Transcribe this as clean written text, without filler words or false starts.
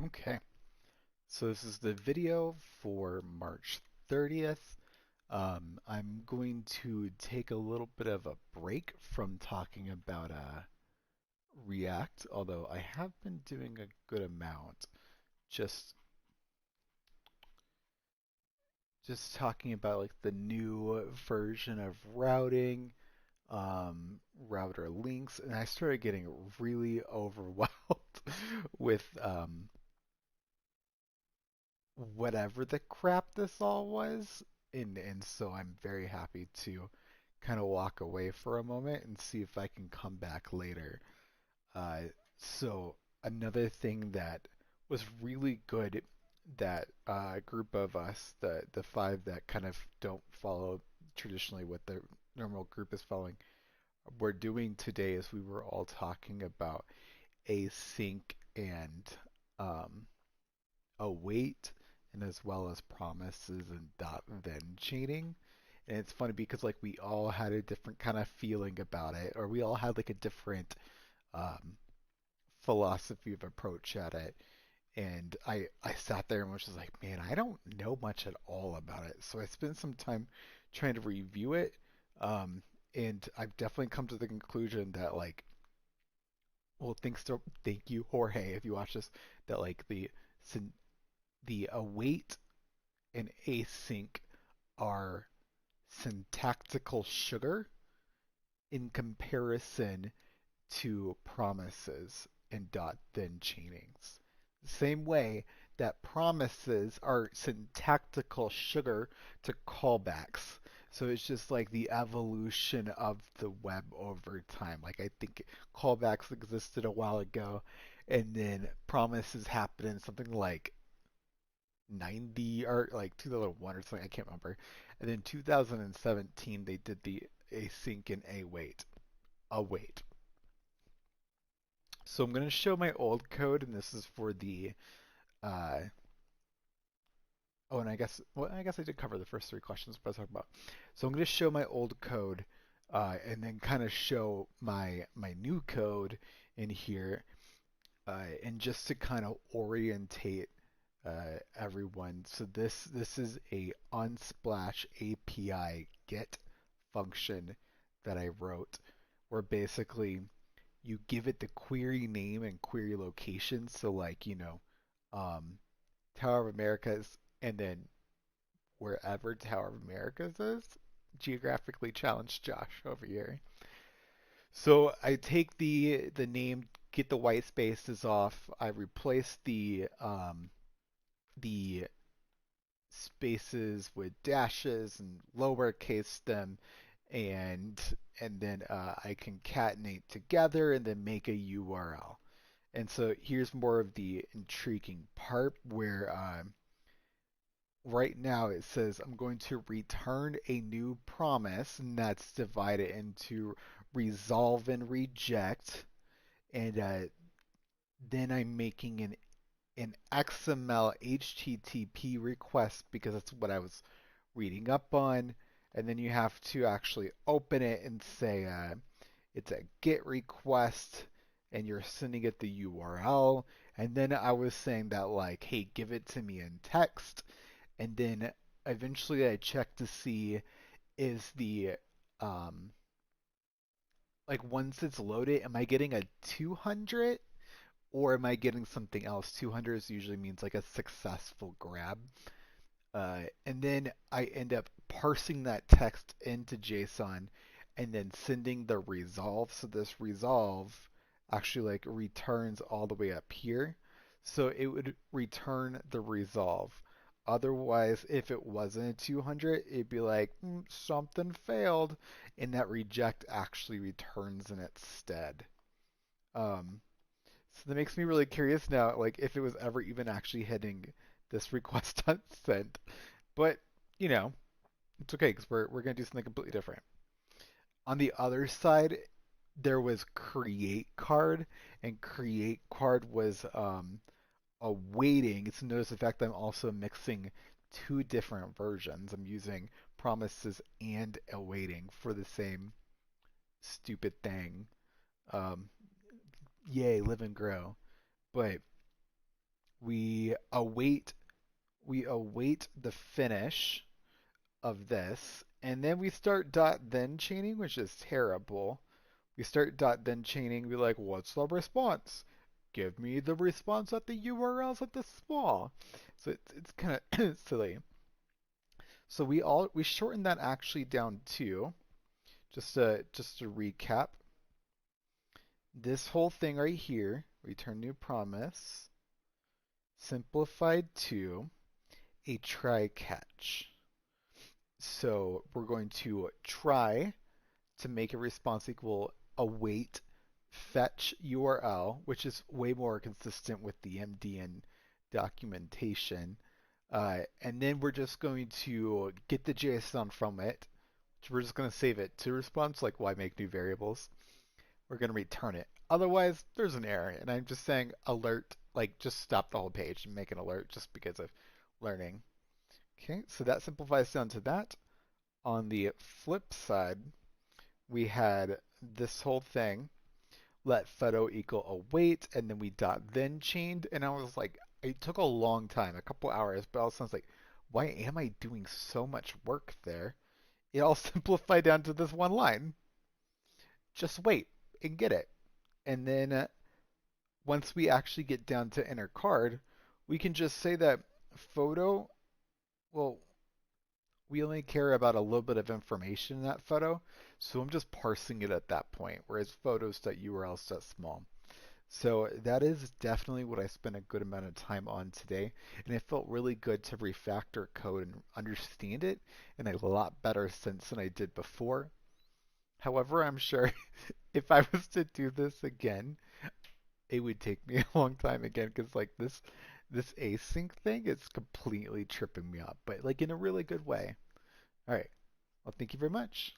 Okay, so this is the video for March 30th. I'm going to take a little bit of a break from talking about React, although I have been doing a good amount. Just just talking about like the new version of routing, router links, and I started getting really overwhelmed with whatever the crap this all was. And so I'm very happy to kind of walk away for a moment and see if I can come back later. Uh, so another thing that was really good that a group of us, the five that kind of don't follow traditionally what the normal group is following, were doing today is we were all talking about async and um, await, and as well as promises and dot then chaining. And it's funny because like we all had a different kind of feeling about it, or we all had like a different um, philosophy of approach at it. And I sat there and was just like, man, I don't know much at all about it. So I spent some time trying to review it. Um, and I've definitely come to the conclusion that like, well, thank you, Jorge, if you watch this, that like the await and async are syntactical sugar in comparison to promises and dot then chainings. Same way that promises are syntactical sugar to callbacks. So it's just like the evolution of the web over time. Like I think callbacks existed a while ago, and then promises happened in something like 90 or like 2001 or something. I can't remember. And then 2017 they did the async and await. So I'm going to show my old code, and this is for the uh, oh, and I guess I did cover the first three questions, but I was talking about. So I'm going to show my old code, and then kind of show my new code in here, and just to kind of orientate everyone. So this is a Unsplash API get function that I wrote, where basically you give it the query name and query location. So like, um, Tower of Americas, and then wherever Tower of Americas is, geographically challenged Josh over here. So I take the name, get the white spaces off. I replace the spaces with dashes and lowercase them, and then I concatenate together and then make a URL. And so here's more of the intriguing part where right now it says I'm going to return a new promise, and that's divided into resolve and reject. And then I'm making an XML HTTP request because that's what I was reading up on. And then you have to actually open it and say it's a GET request, and you're sending it the URL. And then I was saying that like, hey, give it to me in text. And then eventually I check to see is the um like once it's loaded, am I getting a 200 or am I getting something else? 200 usually means like a successful grab. And then I end up parsing that text into JSON and then sending the resolve. So this resolve actually like returns all the way up here. So it would return the resolve. Otherwise, if it wasn't a 200, it'd be like something failed, and that reject actually returns in its stead. Um, so that makes me really curious now, like if it was ever even actually hitting this request unsent. But you know, it's okay because we're gonna do something completely different. On the other side, there was create card, and create card was awaiting. So notice the fact that I'm also mixing two different versions. I'm using promises and awaiting for the same stupid thing. Um, Yay, live and grow. But we await we await the finish of this, and then we start dot then chaining, which is terrible. We start dot then chaining, be like, what's the response? Give me the response at the URLs at the small. So it's kind of silly. So we shorten that actually down to just to recap. This whole thing right here, return new promise, simplified to a try catch. So we're going to try to make a response equal await fetch URL, which is way more consistent with the MDN documentation. And then we're just going to get the JSON from it. So we're just going to save it to response, like why make new variables. We're going to return it. Otherwise, there's an error. And I'm just saying alert, like just stop the whole page and make an alert just because of learning. Okay, so that simplifies down to that. On the flip side, we had this whole thing, let photo equal await, and then we dot then chained, and I was like, it took a long time, a couple hours, but also I was like, why am I doing so much work there? It all simplified down to this one line. Just wait and get it. And then once we actually get down to enter card, we can just say that photo, well, we only care about a little bit of information in that photo, so I'm just parsing it at that point, whereas photos.urls.small. So that is definitely what I spent a good amount of time on today, and it felt really good to refactor code and understand it in a lot better sense than I did before. However, I'm sure if I was to do this again, it would take me a long time again because like this async thing is completely tripping me up, but like in a really good way. All right. Well, thank you very much.